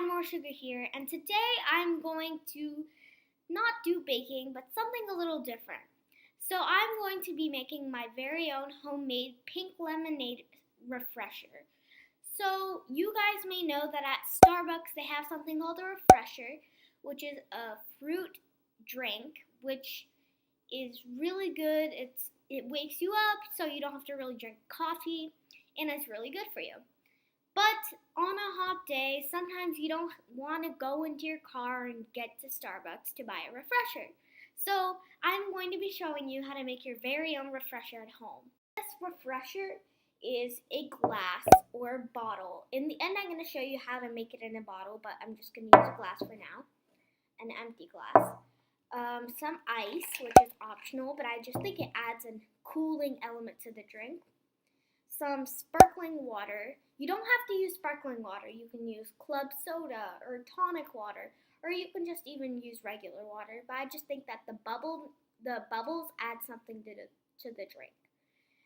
More Sugar here, and today I'm going to not do baking, but something a little different. So I'm going to be making my very own homemade pink lemonade refresher. So you guys may know that at Starbucks they have something called a refresher, which is a fruit drink, which is really good. It wakes you up so you don't have to really drink coffee, and it's really good for you. But on a hot day, sometimes you don't want to go into your car and get to Starbucks to buy a refresher. So I'm going to be showing you how to make your very own refresher at home. This refresher is a glass or bottle. In the end, I'm going to show you how to make it in a bottle, but I'm just going to use a glass for now, an empty glass. Some ice, which is optional, but I just think it adds a cooling element to the drink. Some sparkling water. You don't have to use sparkling water. You can use club soda or tonic water, or you can just even use regular water. But I just think that the bubbles add something to the drink.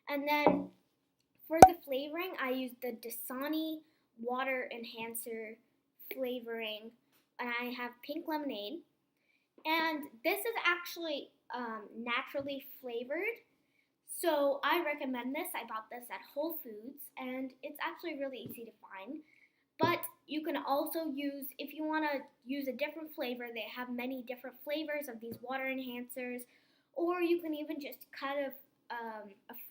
And then for the flavoring, I use the Dasani water enhancer flavoring, and I have pink lemonade. And this is actually naturally flavored. So I recommend this. I bought this at Whole Foods, and it's actually really easy to find. But you can also use, if you want to use a different flavor, they have many different flavors of these water enhancers. Or you can even just cut a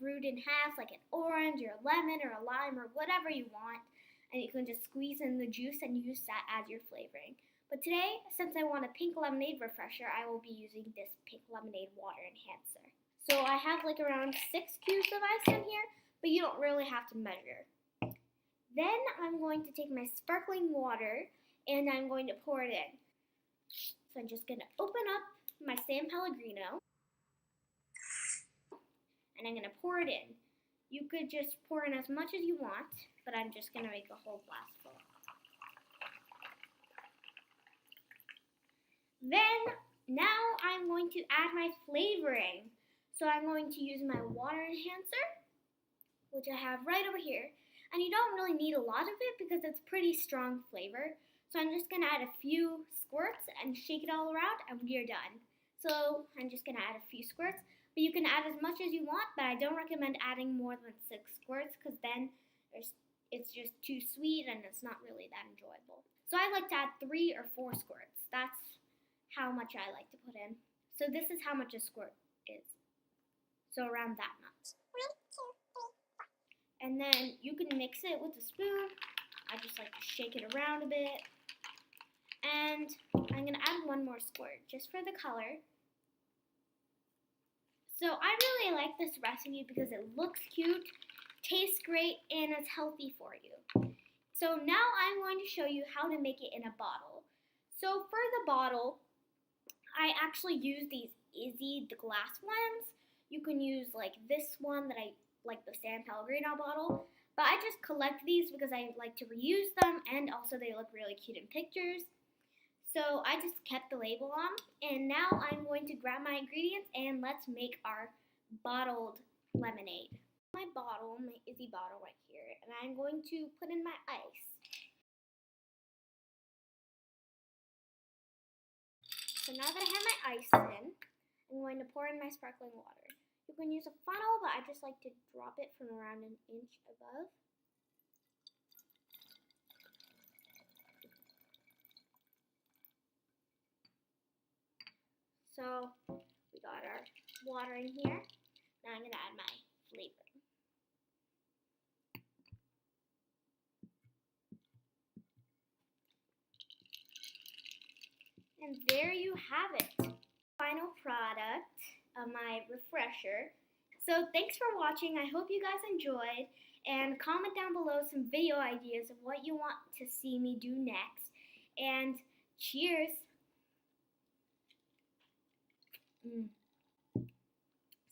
fruit in half, like an orange or a lemon or a lime or whatever you want. And you can just squeeze in the juice and use that as your flavoring. But today, since I want a pink lemonade refresher, I will be using this pink lemonade water enhancer. So I have like around 6 cubes of ice in here, but you don't really have to measure. Then I'm going to take my sparkling water and I'm going to pour it in. So I'm just going to open up my San Pellegrino and I'm going to pour it in. You could just pour in as much as you want, but I'm just going to make a whole glass full. Then, now I'm going to add my flavoring. So I'm going to use my water enhancer, which I have right over here. And you don't really need a lot of it because it's pretty strong flavor. So I'm just going to add a few squirts and shake it all around and we're done. So I'm just going to add a few squirts. But you can add as much as you want, but I don't recommend adding more than 6 squirts because then it's just too sweet and it's not really that enjoyable. So I like to add 3 or 4 squirts. That's how much I like to put in. So this is how much a squirt is. So around that much. And then you can mix it with a spoon. I just like to shake it around a bit. And I'm going to add 1 more squirt just for the color. So I really like this recipe because it looks cute, tastes great, and it's healthy for you. So now I'm going to show you how to make it in a bottle. So for the bottle, I actually use these the glass ones. You can use like this one that I like, the San Pellegrino bottle. But I just collect these because I like to reuse them and also they look really cute in pictures. So I just kept the label on. And now I'm going to grab my ingredients and let's make our bottled lemonade. My bottle, my Izzy bottle right here. And I'm going to put in my ice. So now that I have my ice in, I'm going to pour in my sparkling water. You can use a funnel, but I just like to drop it from around 1 inch above. So we got our water in here. Now I'm going to add my flavoring. And there you have it. Final product of my refresher. So thanks for watching. I hope you guys enjoyed, and comment down below some video ideas of what you want to see me do next. And cheers.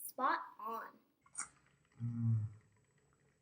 Spot on.